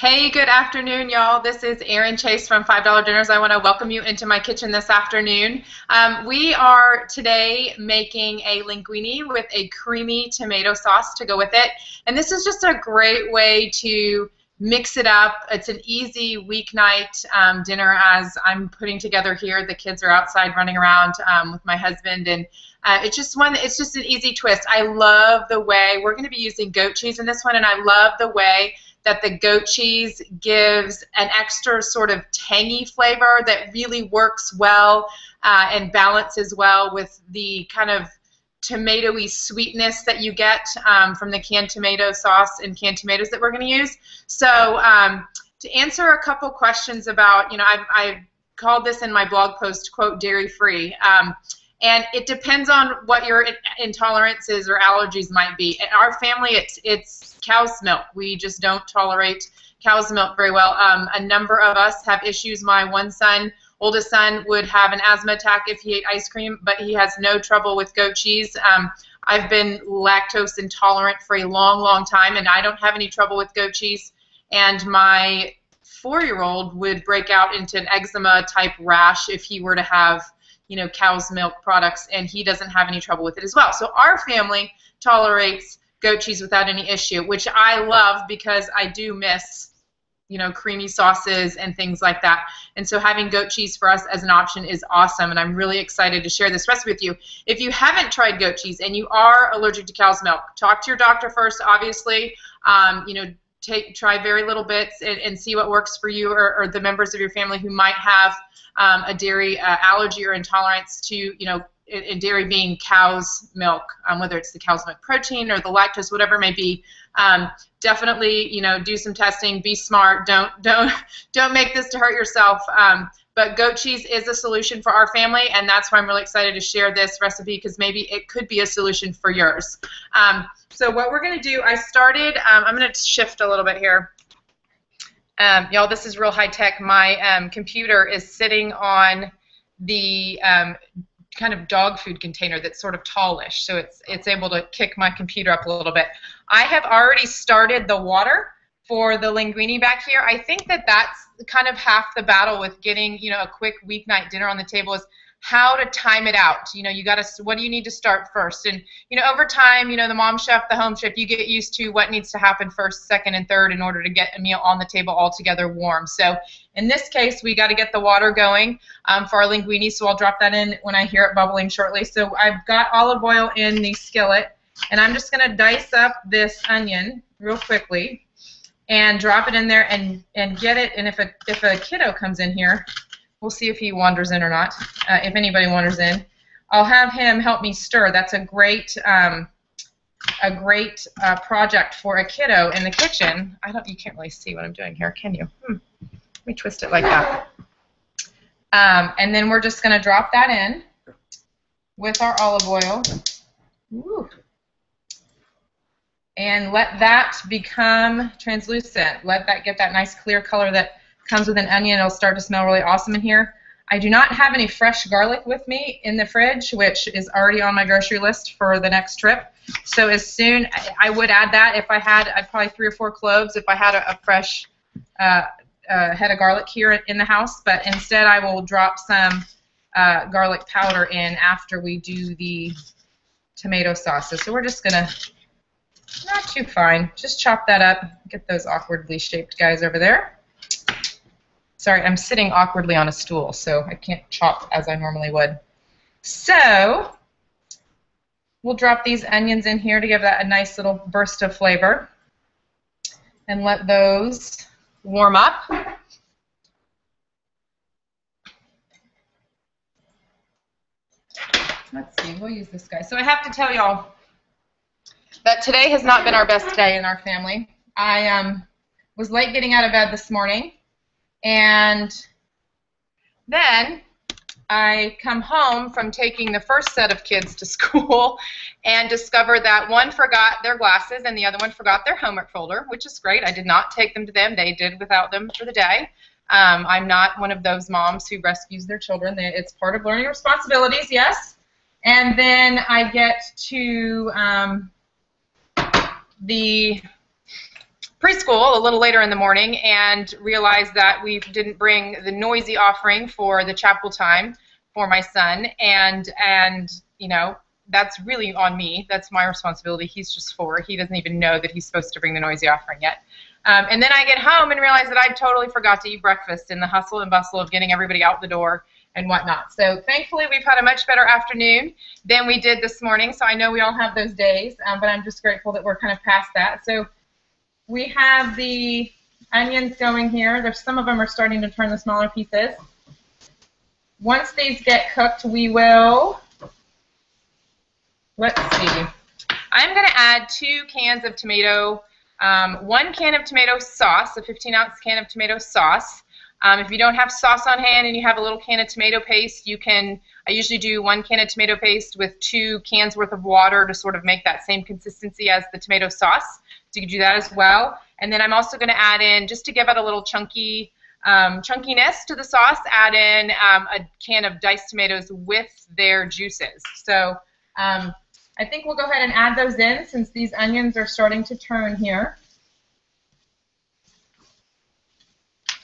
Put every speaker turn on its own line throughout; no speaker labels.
Hey, good afternoon, y'all. This is Erin Chase from $5 Dinners. I want to welcome you into my kitchen this afternoon. We are today making a linguine with a creamy tomato sauce to go with it. And this is just a great way to mix it up. It's an easy weeknight dinner as I'm putting together here. The kids are outside running around with my husband, and it's just an easy twist. I love the way we're going to be using goat cheese in this one, and I love the way that the goat cheese gives an extra sort of tangy flavor that really works well and balances well with the kind of tomatoey sweetness that you get from the canned tomato sauce and canned tomatoes that we're going to use. So to answer a couple questions about, I've called this in my blog post, quote, dairy-free. And it depends on what your intolerances or allergies might be. In our family, it's cow's milk. We just don't tolerate cow's milk very well. A number of us have issues. My oldest son, would have an asthma attack if he ate ice cream, but he has no trouble with goat cheese. I've been lactose intolerant for a long, long time, and I don't have any trouble with goat cheese. And my 4-year-old would break out into an eczema-type rash if he were to have cow's milk products, and he doesn't have any trouble with it as well. So our family tolerates goat cheese without any issue, which I love because I do miss, creamy sauces and things like that. And so having goat cheese for us as an option is awesome, and I'm really excited to share this recipe with you. If you haven't tried goat cheese and you are allergic to cow's milk, talk to your doctor first, obviously. Try very little bits and see what works for you or the members of your family who might have a dairy allergy or intolerance to, in dairy being cow's milk, whether it's the cow's milk protein or the lactose, whatever it may be. Definitely, do some testing. Be smart. Don't make this to hurt yourself. But goat cheese is a solution for our family, and that's why I'm really excited to share this recipe, because maybe it could be a solution for yours. So what we're going to do, I'm going to shift a little bit here. Y'all, this is real high tech. My computer is sitting on the kind of dog food container that's sort of tallish, so it's able to kick my computer up a little bit. I have already started the water for the linguine back here. I think that's kind of half the battle with getting a quick weeknight dinner on the table is how to time it out. What do you need to start first? And over time, the mom chef, the home chef, you get used to what needs to happen first, second, and third in order to get a meal on the table all together warm. So in this case, we got to get the water going for our linguine. So I'll drop that in when I hear it bubbling shortly. So I've got olive oil in the skillet, and I'm just going to dice up this onion real quickly and drop it in there and get it. And if a kiddo comes in here, we'll see if he wanders in or not. If anybody wanders in, I'll have him help me stir. That's a great project for a kiddo in the kitchen. You can't really see what I'm doing here, can you? Let me twist it like that. And then we're just going to drop that in with our olive oil. Ooh. And let that become translucent. Let that get that nice clear color that comes with an onion. It'll start to smell really awesome in here. I do not have any fresh garlic with me in the fridge, which is already on my grocery list for the next trip. So as soon, I would add that if I'd probably 3 or 4 cloves if I had a fresh head of garlic here in the house. But instead, I will drop some garlic powder in after we do the tomato sauces. So we're just gonna, not too fine, just chop that up. Get those awkwardly shaped guys over there. Sorry, I'm sitting awkwardly on a stool, so I can't chop as I normally would. So we'll drop these onions in here to give that a nice little burst of flavor and let those warm up. Let's see, we'll use this guy. So I have to tell y'all that today has not been our best day in our family. I was late getting out of bed this morning, and then I come home from taking the first set of kids to school and discovered that one forgot their glasses and the other one forgot their homework folder, which is great. I did not take them to them. They did without them for the day. I'm not one of those moms who rescues their children. It's part of learning responsibilities, yes. And then I get to the preschool a little later in the morning and realized that we didn't bring the noisy offering for the chapel time for my son, and you know, that's really on me. That's my responsibility. He's just 4. He doesn't even know that he's supposed to bring the noisy offering yet. And then I get home and realize that I totally forgot to eat breakfast in the hustle and bustle of getting everybody out the door and whatnot. So thankfully we've had a much better afternoon than we did this morning. So I know we all have those days, but I'm just grateful that we're kind of past that. So we have the onions going here. There's some of them are starting to turn the smaller pieces. Once these get cooked, we will, let's see, I'm going to add 2 cans of tomato, 1 can of tomato sauce, a 15-ounce can of tomato sauce. If you don't have sauce on hand and you have a little can of tomato paste, you can, I usually do 1 can of tomato paste with 2 cans worth of water to sort of make that same consistency as the tomato sauce. So you can do that as well. And then I'm also going to add in, just to give it a little chunkiness to the sauce, add in a can of diced tomatoes with their juices. So I think we'll go ahead and add those in since these onions are starting to turn here.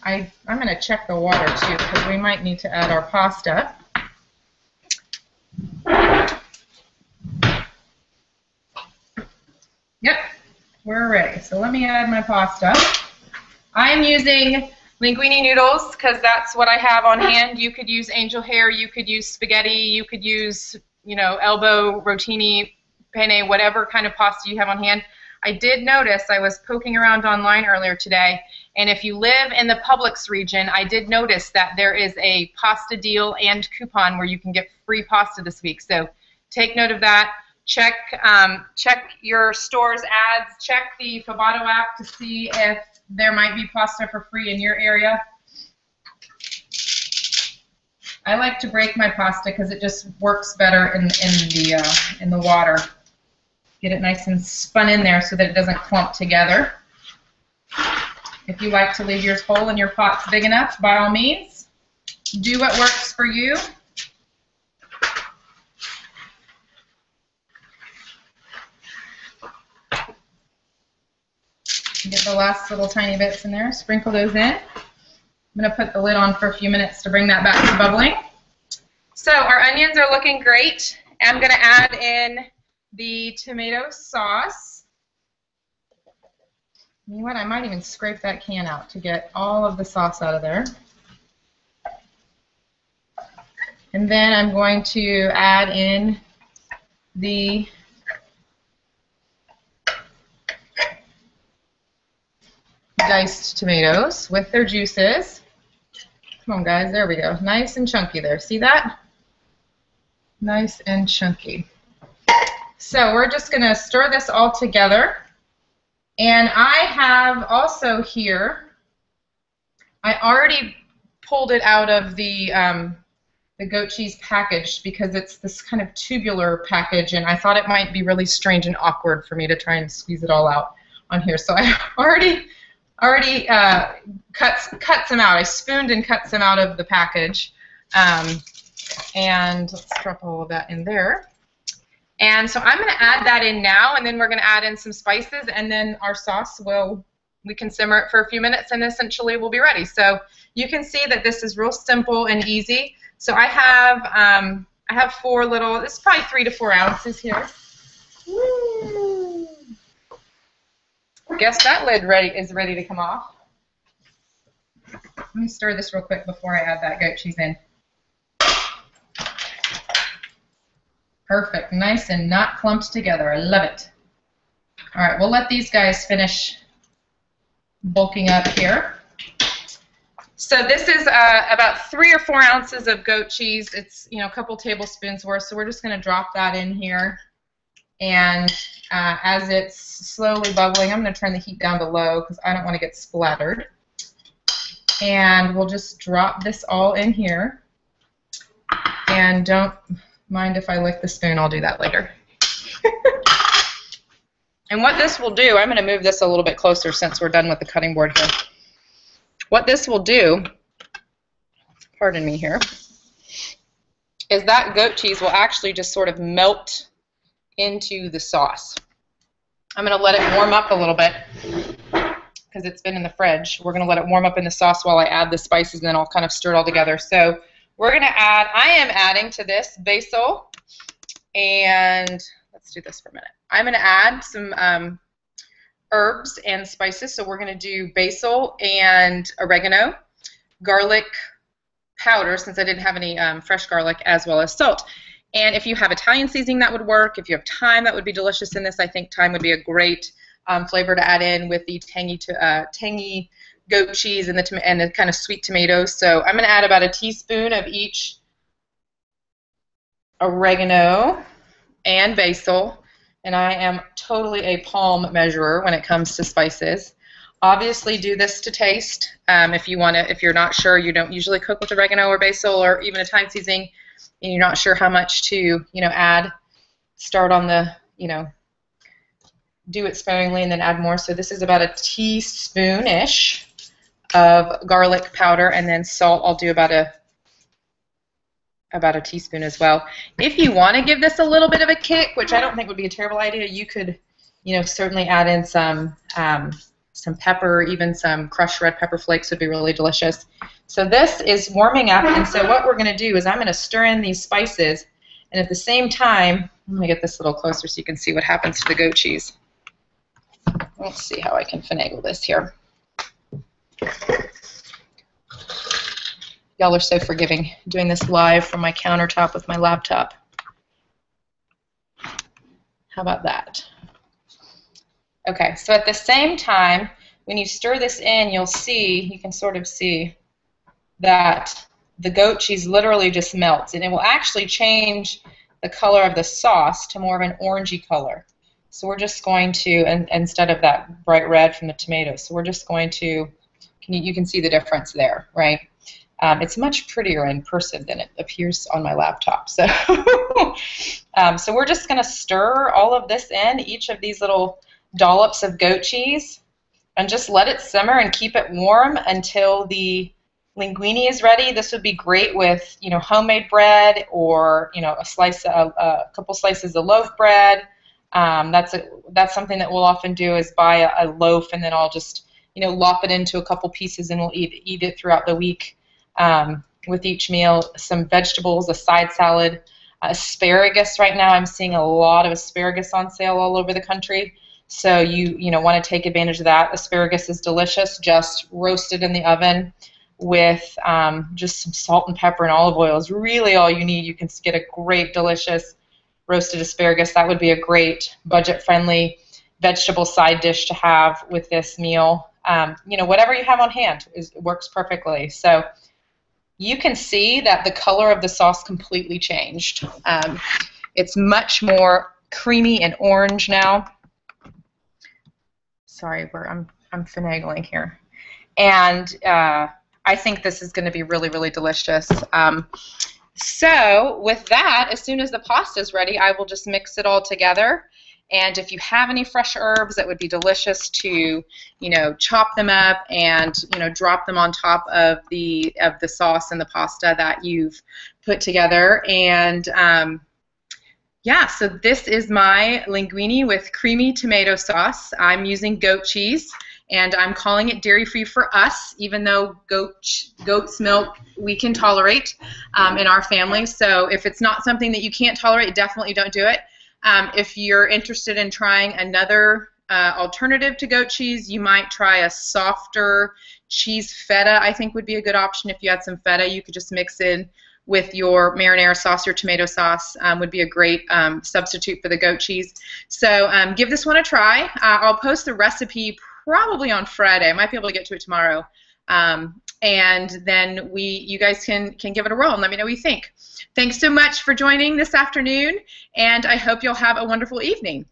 I'm going to check the water too because we might need to add our pasta. Yep, we're ready. So let me add my pasta. I'm using linguine noodles because that's what I have on hand. You could use angel hair, you could use spaghetti, you could use, you know, elbow, rotini, penne, whatever kind of pasta you have on hand. I did notice, I was poking around online earlier today, and if you live in the Publix region, I did notice that there is a pasta deal and coupon where you can get free pasta this week. So take note of that. Check your store's ads. Check the Fabato app to see if there might be pasta for free in your area. I like to break my pasta because it just works better in the water. Get it nice and spun in there so that it doesn't clump together. If you like to leave yours whole and your pot's big enough, by all means, do what works for you. Get the last little tiny bits in there, sprinkle those in. I'm going to put the lid on for a few minutes to bring that back to bubbling. So our onions are looking great. I'm going to add in the tomato sauce. You know what? I might even scrape that can out to get all of the sauce out of there. And then I'm going to add in the diced tomatoes with their juices. Come on, guys. There we go. Nice and chunky there. See that? Nice and chunky. So we're just going to stir this all together. And I have also here, I already pulled it out of the goat cheese package because it's this kind of tubular package, and I thought it might be really strange and awkward for me to try and squeeze it all out on here. So I already cut some out. I spooned and cut some out of the package. And let's drop all of that in there. And so I'm going to add that in now, and then we're going to add in some spices, and then our sauce we can simmer it for a few minutes, and essentially we'll be ready. So you can see that this is real simple and easy. So I have 4 little, this is probably 3 to 4 ounces here. Woo. Guess that lid is ready to come off. Let me stir this real quick before I add that goat cheese in. Perfect. Nice and not clumped together. I love it. All right, we'll let these guys finish bulking up here. So this is about 3 or 4 ounces of goat cheese. It's, you know, a couple tablespoons worth. So we're just going to drop that in here. And as it's slowly bubbling, I'm going to turn the heat down to low because I don't want to get splattered. And we'll just drop this all in here. And don't mind if I lick the spoon. I'll do that later. And what this will do, I'm going to move this a little bit closer since we're done with the cutting board here. What this will do, pardon me here, is that goat cheese will actually just sort of melt into the sauce. I'm going to let it warm up a little bit. because it's been in the fridge. We're going to let it warm up in the sauce while I add the spices, and then I'll kind of stir it all together. So we're going to add, I am adding to this basil, and let's do this for a minute. I'm going to add some herbs and spices. So we're going to do basil and oregano, garlic powder, since I didn't have any fresh garlic, as well as salt. And if you have Italian seasoning, that would work. If you have thyme, that would be delicious in this. I think thyme would be a great flavor to add in with the tangy goat cheese and the kind of sweet tomatoes. So I'm going to add about a teaspoon of each oregano and basil. And I am totally a palm measurer when it comes to spices. Obviously, do this to taste. If you're not sure, you don't usually cook with oregano or basil or even Italian seasoning, and you're not sure how much to add. Start on the do it sparingly and then add more. So this is about a teaspoon-ish of garlic powder, and then salt. I'll do about a teaspoon as well. If you want to give this a little bit of a kick, which I don't think would be a terrible idea, you could, certainly add in some pepper, even some crushed red pepper flakes would be really delicious. So this is warming up, and so what we're going to do is I'm going to stir in these spices, and at the same time, let me get this a little closer so you can see what happens to the goat cheese. Let's see how I can finagle this here. Y'all are so forgiving doing this live from my countertop with my laptop. How about that? Okay, so at the same time, when you stir this in, you can sort of see that the goat cheese literally just melts, and it will actually change the color of the sauce to more of an orangey color. So we're just going to, instead of that bright red from the tomatoes, so we're just going to, you can see the difference there, right? It's much prettier in person than it appears on my laptop. So, so we're just going to stir all of this in, each of these little dollops of goat cheese, and just let it simmer and keep it warm until the linguini is ready. This would be great with homemade bread, or a couple slices of loaf bread. That's something that we'll often do, is buy a loaf, and then I'll just lop it into a couple pieces, and we'll eat it throughout the week with each meal. Some vegetables, a side salad, asparagus. Right now I'm seeing a lot of asparagus on sale all over the country. So you want to take advantage of that. Asparagus is delicious, just roasted in the oven with just some salt and pepper and olive oil is really all you need. You can get a great, delicious roasted asparagus. That would be a great budget-friendly vegetable side dish to have with this meal. Whatever you have on hand works perfectly. So you can see that the color of the sauce completely changed. It's much more creamy and orange now. Sorry, I'm finagling here. And I think this is going to be really, really delicious. So with that, as soon as the pasta is ready, I will just mix it all together. And if you have any fresh herbs, that would be delicious to, chop them up and, drop them on top of the sauce and the pasta that you've put together. And yeah, so this is my linguini with creamy tomato sauce. I'm using goat cheese, and I'm calling it dairy-free for us, even though goat's milk we can tolerate in our family. So if it's not something that you can't tolerate, definitely don't do it. If you're interested in trying another alternative to goat cheese, you might try a softer cheese feta. I think would be a good option. If you had some feta, you could just mix in with your marinara sauce, your tomato sauce, would be a great substitute for the goat cheese. So give this one a try. I'll post the recipe probably on Friday. I might be able to get to it tomorrow. And then you guys can give it a roll and let me know what you think. Thanks so much for joining this afternoon, and I hope you'll have a wonderful evening.